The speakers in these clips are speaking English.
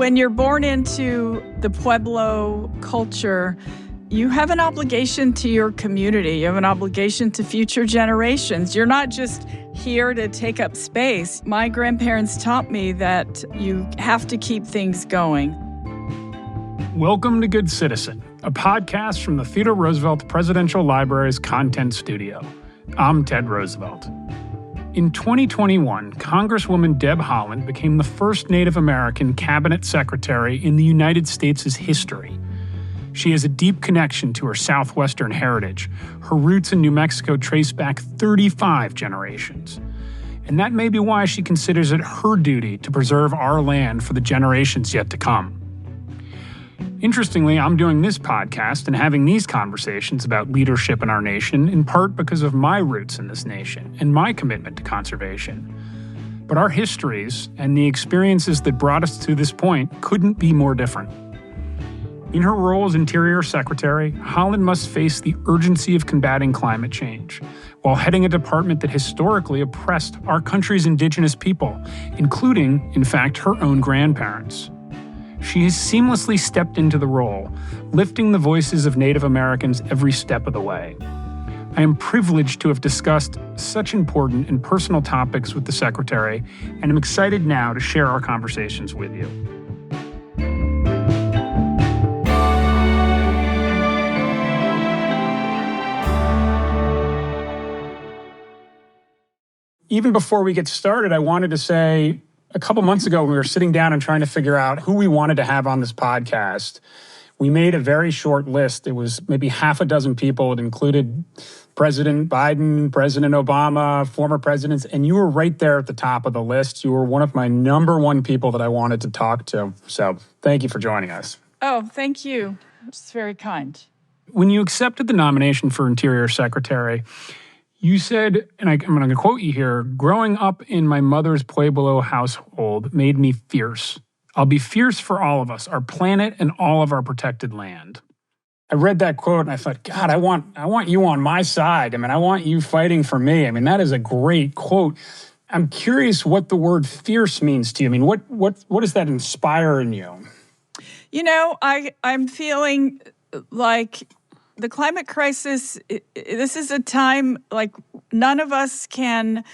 When you're born into the Pueblo culture, you have an obligation to your community. You have an obligation to future generations. You're not just here to take up space. My grandparents taught me that you have to keep things going. Welcome to Good Citizen, a podcast from the Theodore Roosevelt Presidential Library's Content Studio. I'm Ted Roosevelt. In 2021, Congresswoman Deb Haaland became the first Native American cabinet secretary in the United States' history. She has a deep connection to her Southwestern heritage. Her roots in New Mexico trace back 35 generations. And that may be why she considers it her duty to preserve our land for the generations yet to come. Interestingly, I'm doing this podcast and having these conversations about leadership in our nation in part because of my roots in this nation and my commitment to conservation. But our histories and the experiences that brought us to this point couldn't be more different. In her role as Interior Secretary, Haaland must face the urgency of combating climate change while heading a department that historically oppressed our country's indigenous people, including, in fact, her own grandparents. She has seamlessly stepped into the role, lifting the voices of Native Americans every step of the way. I am privileged to have discussed such important and personal topics with the Secretary, and I'm excited now to share our conversations with you. Even before we get started, I wanted to say, a couple months ago, when we were sitting down and trying to figure out who we wanted to have on this podcast, we made a very short list. It was maybe half a dozen people. It included President Biden, President Obama, former presidents, and you were right there at the top of the list. You were one of my number one people that I wanted to talk to. So thank you for joining us. Oh, thank you. It's very kind. When you accepted the nomination for Interior Secretary, you said, and I'm going to quote you here, "Growing up in my mother's Pueblo household made me fierce. I'll be fierce for all of us, our planet and all of our protected land." I read that quote and I thought, God, I want you on my side. I want you fighting for me. That is a great quote. I'm curious what the word fierce means to you. What does that inspire in you? I'm feeling like the climate crisis, this is a time like none of us can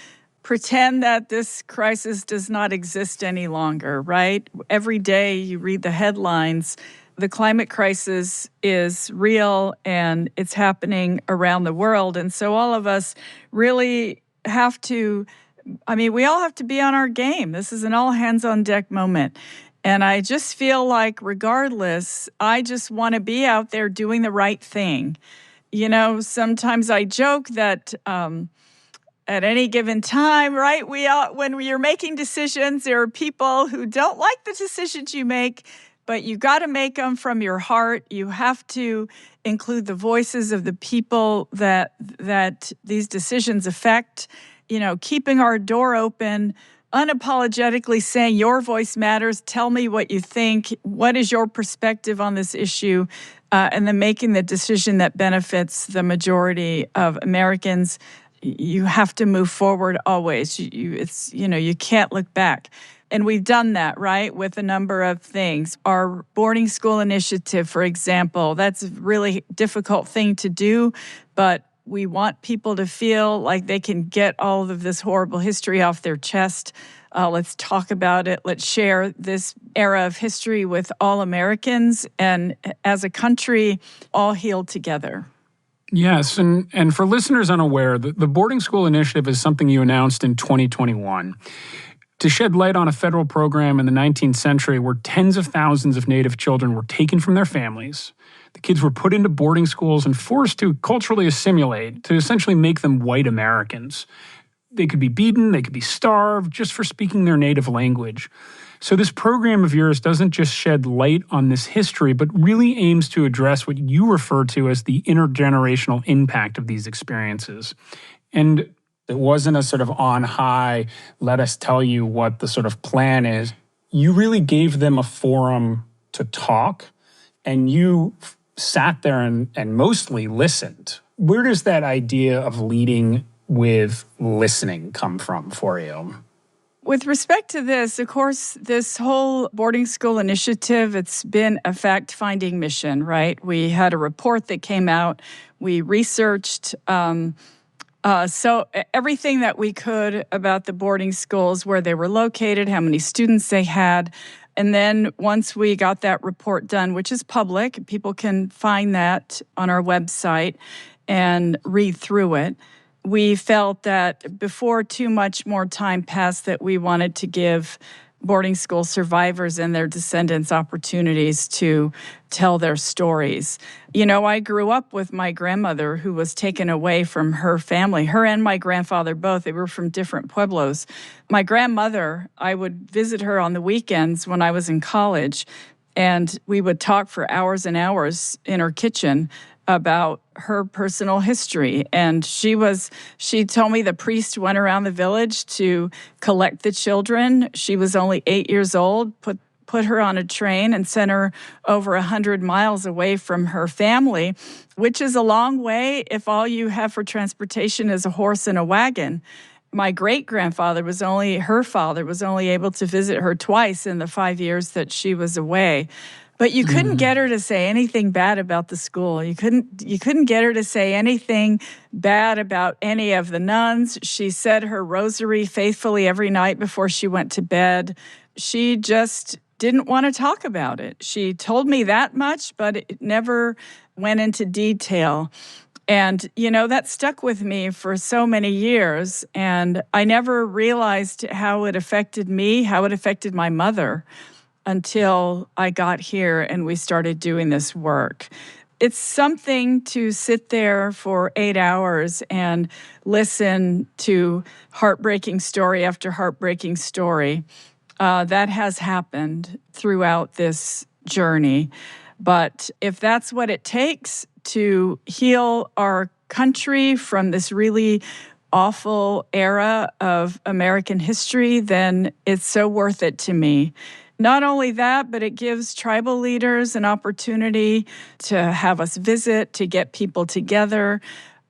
pretend that this crisis does not exist any longer, right? Every day you read the headlines, the climate crisis is real and it's happening around the world. And so all of us really have to, we all have to be on our game. This is an all hands on deck moment. And I just feel like regardless, I just want to be out there doing the right thing. Sometimes I joke that at any given time, right, when you're making decisions, there are people who don't like the decisions you make, but you got to make them from your heart. You have to include the voices of the people that these decisions affect, keeping our door open, unapologetically saying your voice matters, tell me what you think, what is your perspective on this issue, and then making the decision that benefits the majority of Americans. You have to move forward always. You can't look back. And we've done that, right, with a number of things. Our boarding school initiative, for example, that's a really difficult thing to do, but we want people to feel like they can get all of this horrible history off their chest. Let's talk about it. Let's share this era of history with all Americans and as a country, all heal together. Yes, and for listeners unaware, the boarding school initiative is something you announced in 2021 to shed light on a federal program in the 19th century where tens of thousands of Native children were taken from their families. The kids were put into boarding schools and forced to culturally assimilate, to essentially make them white Americans. They could be beaten, they could be starved, just for speaking their native language. So this program of yours doesn't just shed light on this history, but really aims to address what you refer to as the intergenerational impact of these experiences. And it wasn't a sort of on high, let us tell you what the sort of plan is. You really gave them a forum to talk, and you sat there and mostly listened. Where does that idea of leading with listening come from for you? With respect to this, of course, this whole boarding school initiative, it's been a fact-finding mission, right? We had a report that came out. We researched so everything that we could about the boarding schools, where they were located, how many students they had. And then once we got that report done, which is public, people can find that on our website and read through it. We felt that before too much more time passed, that we wanted to give boarding school survivors and their descendants opportunities to tell their stories. You know, I grew up with my grandmother who was taken away from her family, her and my grandfather both. They were from different pueblos. My grandmother, I would visit her on the weekends when I was in college, and we would talk for hours and hours in her kitchen about her personal history. And she told me the priest went around the village to collect the children. She was only 8 years old, put her on a train and sent her over 100 miles away from her family, which is a long way if all you have for transportation is a horse and a wagon. My great-grandfather her father was only able to visit her twice in the 5 years that she was away. But you couldn't get her to say anything bad about the school. You couldn't get her to say anything bad about any of the nuns. She said her rosary faithfully every night before she went to bed. She just didn't want to talk about it. She told me that much, but it never went into detail. And, you know, that stuck with me for so many years. And I never realized how it affected me, how it affected my mother, until I got here and we started doing this work. It's something to sit there for 8 hours and listen to heartbreaking story after heartbreaking story. That has happened throughout this journey. But if that's what it takes to heal our country from this really awful era of American history, then it's so worth it to me. Not only that, but it gives tribal leaders an opportunity to have us visit, to get people together.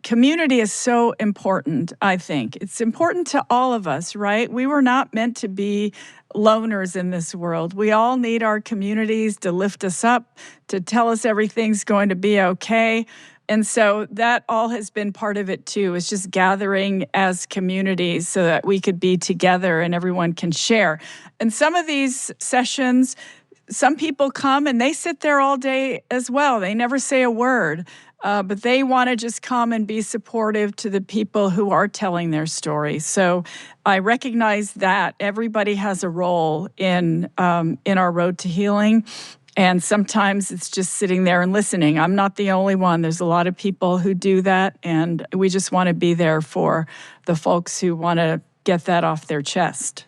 Community is so important, I think. It's important to all of us, right? We were not meant to be loners in this world. We all need our communities to lift us up, to tell us everything's going to be okay. And so that all has been part of it too, is just gathering as communities so that we could be together and everyone can share. And some of these sessions, some people come and they sit there all day as well. They never say a word, but they want to just come and be supportive to the people who are telling their stories. So I recognize that everybody has a role in our road to healing. And sometimes it's just sitting there and listening. I'm not the only one. There's a lot of people who do that, and we just want to be there for the folks who want to get that off their chest.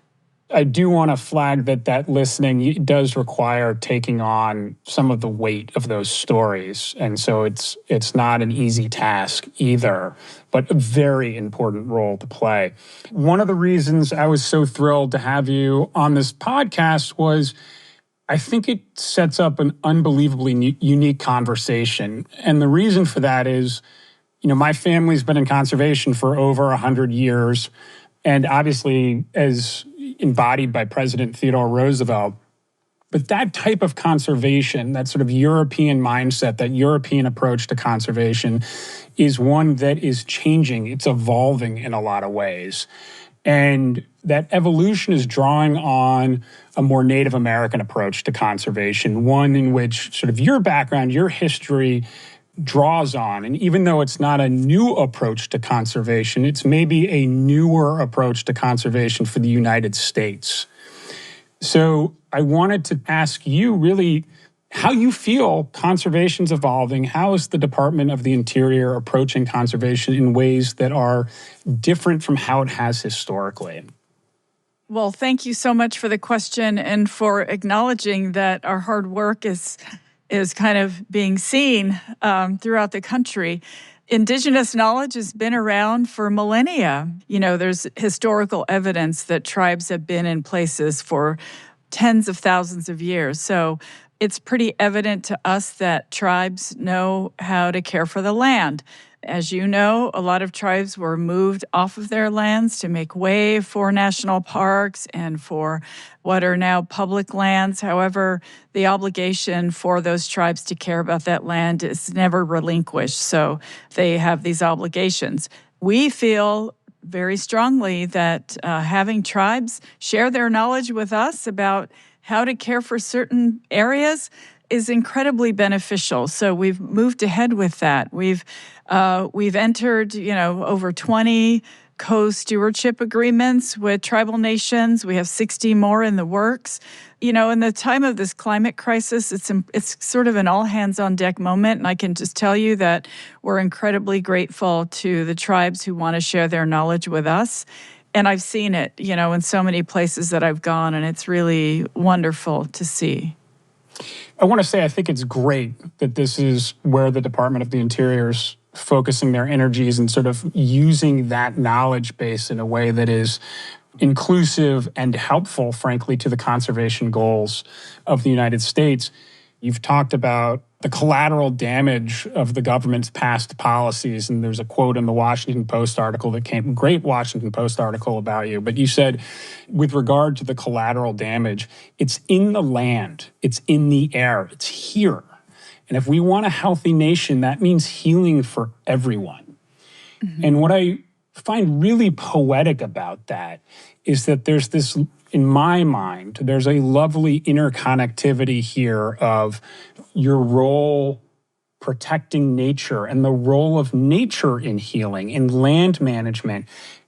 I do want to flag that listening does require taking on some of the weight of those stories. And so it's not an easy task either, but a very important role to play. One of the reasons I was so thrilled to have you on this podcast was I think it sets up an unbelievably unique conversation. And the reason for that is, you know, my family's been in conservation for over 100 years. And obviously, as embodied by President Theodore Roosevelt, but that type of conservation, that sort of European mindset, that European approach to conservation is one that is changing. It's evolving in a lot of ways. And that evolution is drawing on a more Native American approach to conservation, one in which sort of your background, your history draws on. And even though it's not a new approach to conservation, it's maybe a newer approach to conservation for the United States. So I wanted to ask you really how you feel conservation's evolving. How is the Department of the Interior approaching conservation in ways that are different from how it has historically? Well, thank you so much for the question and for acknowledging that our hard work is kind of being seen throughout the country. Indigenous knowledge has been around for millennia. You know, there's historical evidence that tribes have been in places for tens of thousands of years. So it's pretty evident to us that tribes know how to care for the land. As you know, a lot of tribes were moved off of their lands to make way for national parks and for what are now public lands. However, the obligation for those tribes to care about that land is never relinquished. So they have these obligations. We feel very strongly that having tribes share their knowledge with us about how to care for certain areas is incredibly beneficial. So we've moved ahead with that. We've entered, over 20 co-stewardship agreements with tribal nations. We have 60 more in the works. In the time of this climate crisis, it's sort of an all-hands-on-deck moment, and I can just tell you that we're incredibly grateful to the tribes who want to share their knowledge with us. And I've seen it, in so many places that I've gone, and it's really wonderful to see. I want to say I think it's great that this is where the Department of the Interior is focusing their energies and sort of using that knowledge base in a way that is inclusive and helpful, frankly, to the conservation goals of the United States. You've talked about the collateral damage of the government's past policies, and there's a quote in the Washington Post article that came, great Washington Post article about you, but you said, with regard to the collateral damage, it's in the land, it's in the air, it's here. And if we want a healthy nation, that means healing for everyone. Mm-hmm. And what I find really poetic about that is that there's this, in my mind, there's a lovely interconnectivity here of your role protecting nature and the role of nature in healing, in land management,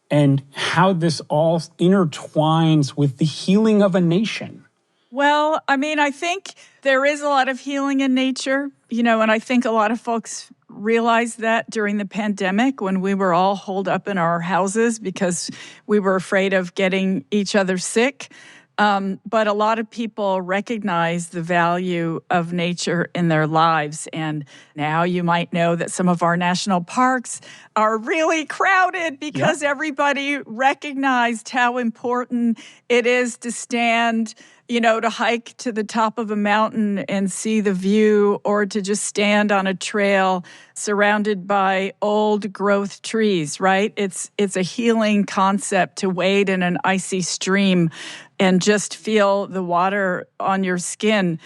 and how this all intertwines with the healing of a nation. Well, I think there is a lot of healing in nature, and I think a lot of folks realized that during the pandemic when we were all holed up in our houses because we were afraid of getting each other sick. But a lot of people recognize the value of nature in their lives. And now you might know that some of our national parks are really crowded because everybody recognized how important it is to stand, to hike to the top of a mountain and see the view, or to just stand on a trail surrounded by old growth trees, right? It's a healing concept to wade in an icy stream and just feel the water on your skin.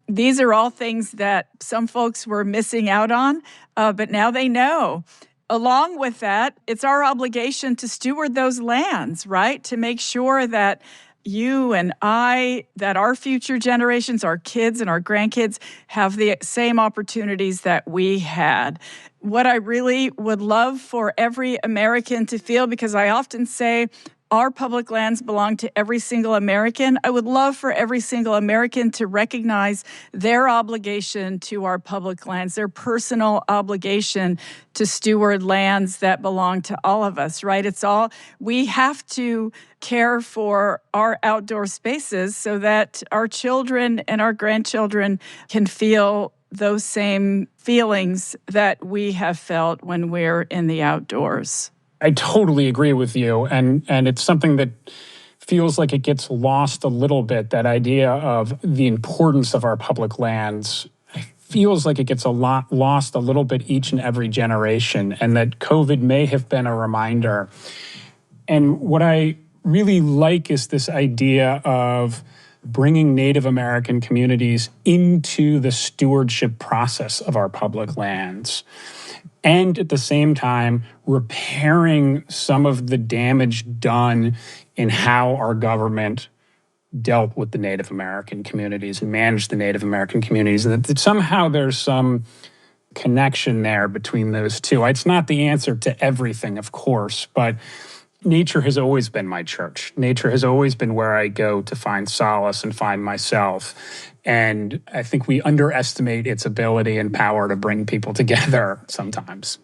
These are all things that some folks were missing out on, but now they know. Along with that, it's our obligation to steward those lands, right? To make sure that you and I, that our future generations, our kids and our grandkids, have the same opportunities that we had. What I really would love for every American to feel, because I often say our public lands belong to every single American. I would love for every single American to recognize their obligation to our public lands, their personal obligation to steward lands that belong to all of us, right? We have to care for our outdoor spaces so that our children and our grandchildren can feel those same feelings that we have felt when we're in the outdoors. I totally agree with you. And it's something that feels like it gets lost a little bit, that idea of the importance of our public lands. It feels like it gets lost a little bit each and every generation, and that COVID may have been a reminder. And what I really like is this idea of bringing Native American communities into the stewardship process of our public lands, and at the same time repairing some of the damage done in how our government dealt with the Native American communities and managed the Native American communities, and that somehow there's some connection there between those two. It's not the answer to everything, of course, but nature has always been my church. Nature has always been where I go to find solace and find myself. And I think we underestimate its ability and power to bring people together sometimes.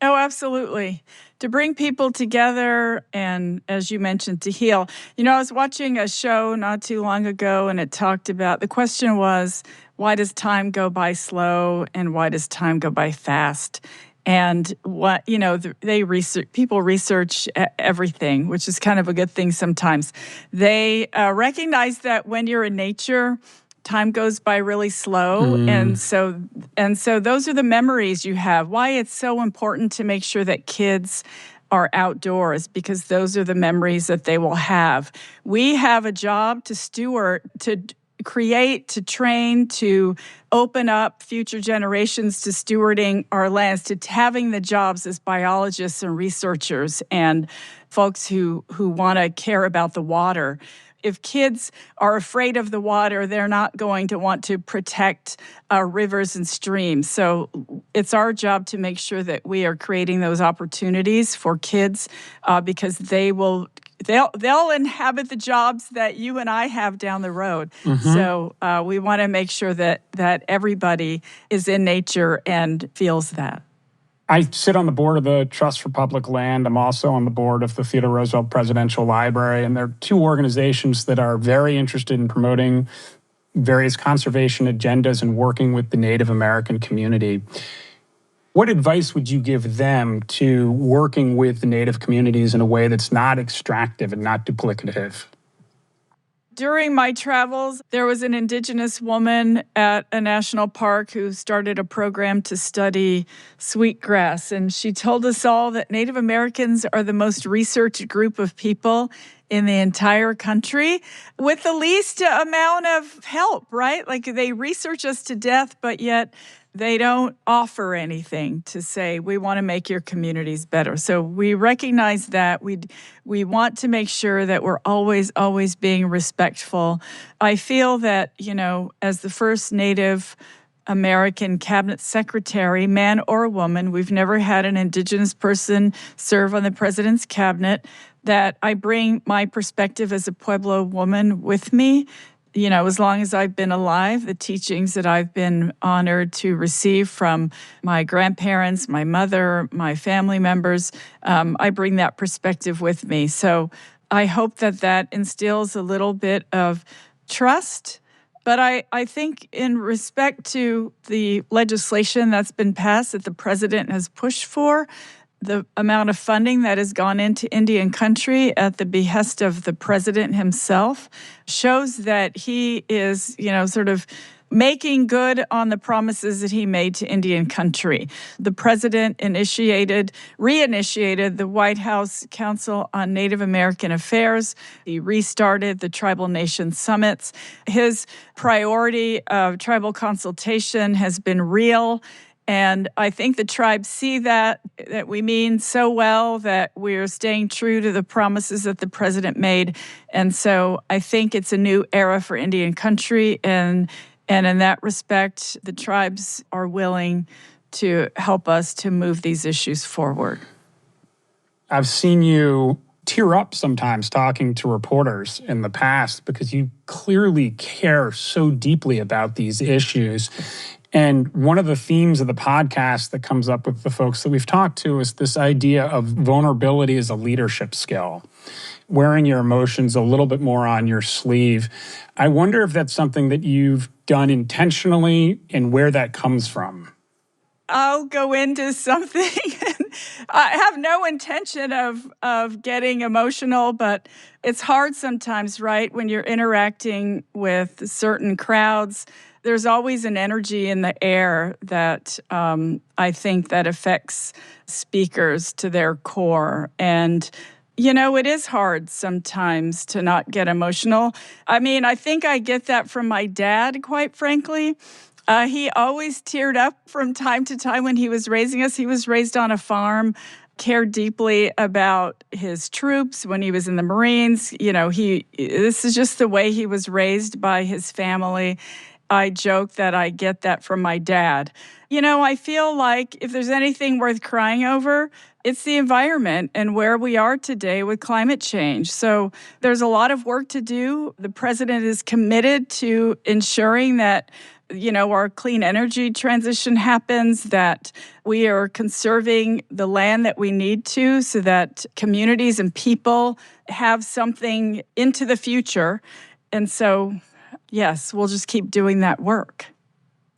Oh, absolutely. To bring people together and, as you mentioned, to heal. I was watching a show not too long ago, and it talked about, the question was, why does time go by slow and why does time go by fast? And what, people research everything, which is kind of a good thing sometimes. They recognize that when you're in nature, time goes by really slow. And so those are the memories you have. Why it's so important to make sure that kids are outdoors, because those are the memories that they will have. We have a job to steward, to create, to train, to open up future generations to stewarding our lands, to having the jobs as biologists and researchers and folks who want to care about the water. If kids are afraid of the water, they're not going to want to protect our rivers and streams. So it's our job to make sure that we are creating those opportunities for kids because they'll inhabit the jobs that you and I have down the road. So we want to make sure that everybody is in nature and feels that. I sit on the board of the Trust for Public Land. I'm also on the board of the Theodore Roosevelt Presidential Library, and they're two organizations that are very interested in promoting various conservation agendas and working with the Native American community. What advice would you give them to working with the Native communities in a way that's not extractive and not duplicative? During my travels, there was an Indigenous woman at a national park who started a program to study sweetgrass. And she told us all that Native Americans are the most researched group of people in the entire country with the least amount of help, right? Like they research us to death, but yet they don't offer anything to say, we want to make your communities better. So we recognize that we want to make sure that we're always being respectful. I feel that, as the first Native American cabinet secretary, man or woman, we've never had an Indigenous person serve on the president's cabinet, that I bring my perspective as a Pueblo woman with me. As long as I've been alive, the teachings that I've been honored to receive from my grandparents, my mother, my family members, I bring that perspective with me. So I hope that instills a little bit of trust. But I think in respect to the legislation that's been passed that the president has pushed for, the amount of funding that has gone into Indian country at the behest of the president himself shows that he is, sort of making good on the promises that he made to Indian country. The president reinitiated the White House Council on Native American Affairs. He restarted the Tribal Nation Summits. His priority of tribal consultation has been real. And I think the tribes see that we mean so well, that we're staying true to the promises that the president made. And so I think it's a new era for Indian country. And in that respect, the tribes are willing to help us to move these issues forward. I've seen you tear up sometimes talking to reporters in the past because you clearly care so deeply about these issues. And one of the themes of the podcast that comes up with the folks that we've talked to is this idea of vulnerability as a leadership skill, wearing your emotions a little bit more on your sleeve. I wonder if that's something that you've done intentionally and where that comes from. I'll go into something. I have no intention of getting emotional, but it's hard sometimes, right? When you're interacting with certain crowds, there's always an energy in the air that I think that affects speakers to their core. And, it is hard sometimes to not get emotional. I mean, I think I get that from my dad, quite frankly. He always teared up from time to time when he was raising us. He was raised on a farm, cared deeply about his troops when he was in the Marines. This is just the way he was raised by his family. I joke that I get that from my dad. I feel like if there's anything worth crying over, it's the environment and where we are today with climate change. So there's a lot of work to do. The president is committed to ensuring that our clean energy transition happens, that we are conserving the land that we need to so that communities and people have something into the future. And so, yes, we'll just keep doing that work.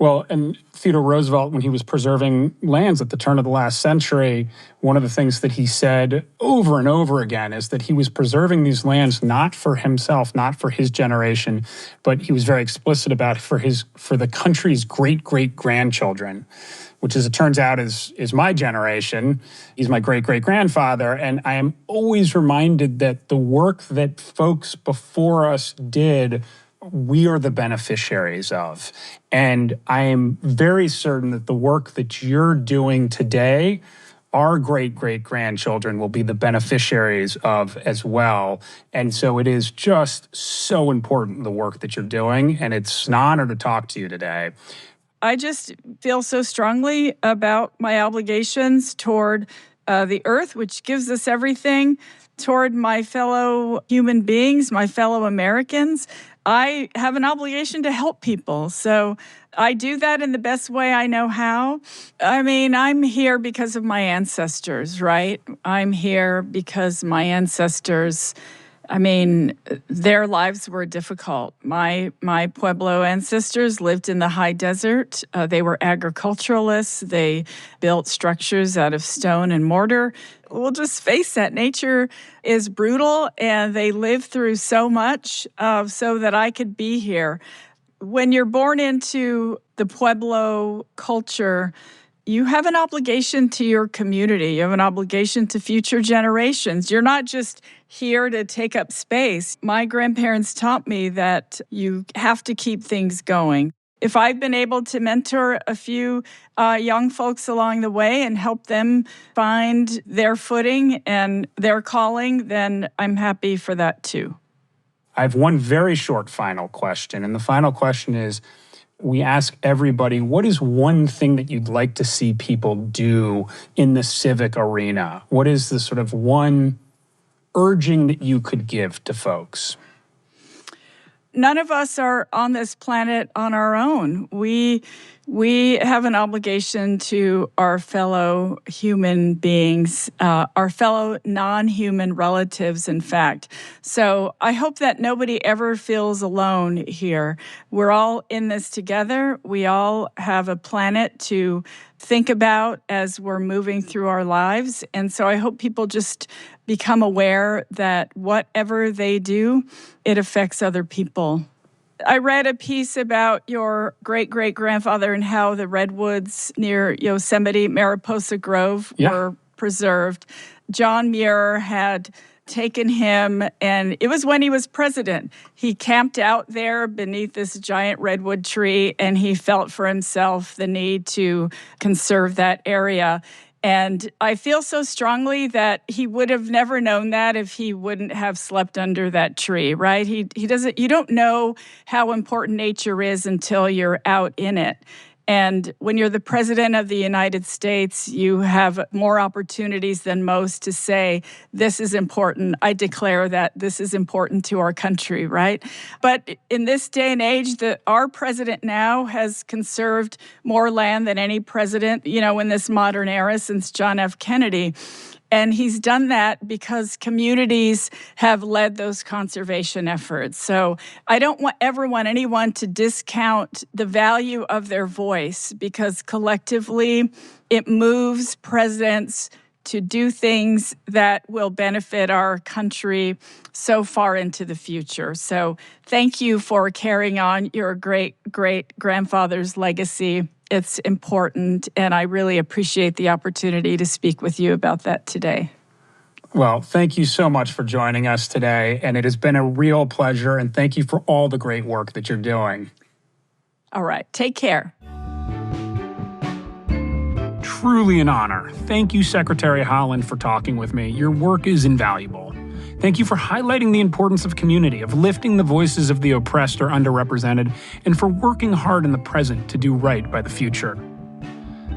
Well, and Theodore Roosevelt, when he was preserving lands at the turn of the last century, one of the things that he said over and over again is that he was preserving these lands not for himself, not for his generation, but he was very explicit about for the country's great-great-grandchildren, which, as it turns out, is my generation. He's my great-great-grandfather, and I am always reminded that the work that folks before us did, we are the beneficiaries of. And I am very certain that the work that you're doing today, our great-great-grandchildren will be the beneficiaries of as well. And so it is just so important, the work that you're doing, and it's an honor to talk to you today. I just feel so strongly about my obligations toward the earth, which gives us everything, toward my fellow human beings, my fellow Americans. I have an obligation to help people. So I do that in the best way I know how. I mean, I'm here because of my ancestors, right? I'm here because my ancestors, their lives were difficult. My Pueblo ancestors lived in the high desert. They were agriculturalists. They built structures out of stone and mortar. We'll just face that. Nature is brutal, and they lived through so much so that I could be here. When you're born into the Pueblo culture, you have an obligation to your community. You have an obligation to future generations. You're not just here to take up space. My grandparents taught me that you have to keep things going. If I've been able to mentor a few young folks along the way and help them find their footing and their calling, then I'm happy for that too. I have one very short final question. And the final question is, we ask everybody, what is one thing that you'd like to see people do in the civic arena? What is the sort of one urging that you could give to folks? None of us are on this planet on our own. We have an obligation to our fellow human beings, our fellow non-human relatives, in fact. So I hope that nobody ever feels alone here. We're all in this together. We all have a planet to think about as we're moving through our lives. And so I hope people just become aware that whatever they do, it affects other people. I read a piece about your great-great-grandfather and how the redwoods near Yosemite, Mariposa Grove, were preserved. John Muir had taken him, and it was when he was president. He camped out there beneath this giant redwood tree, and he felt for himself the need to conserve that area. And I feel so strongly that he would have never known that if he wouldn't have slept under that tree, right? He doesn't. You don't know how important nature is until you're out in it. And when you're the president of the United States, you have more opportunities than most to say, this is important. I declare that this is important to our country, right? But in this day and age, our president now has conserved more land than any president, in this modern era since John F. Kennedy. And he's done that because communities have led those conservation efforts. So I don't ever want anyone to discount the value of their voice, because collectively it moves presidents to do things that will benefit our country so far into the future. So thank you for carrying on your great-great-grandfather's legacy. It's important, and I really appreciate the opportunity to speak with you about that today. Well, thank you so much for joining us today, and it has been a real pleasure, and thank you for all the great work that you're doing. All right, take care. Truly an honor. Thank you, Secretary Haaland, for talking with me. Your work is invaluable. Thank you for highlighting the importance of community, of lifting the voices of the oppressed or underrepresented, and for working hard in the present to do right by the future.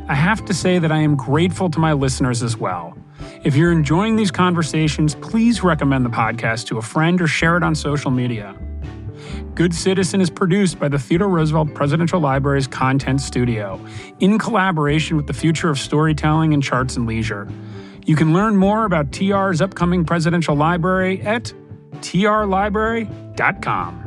I have to say that I am grateful to my listeners as well. If you're enjoying these conversations, please recommend the podcast to a friend or share it on social media. Good Citizen is produced by the Theodore Roosevelt Presidential Library's Content Studio, in collaboration with the Future of Storytelling and Charts and Leisure. You can learn more about TR's upcoming presidential library at trlibrary.com.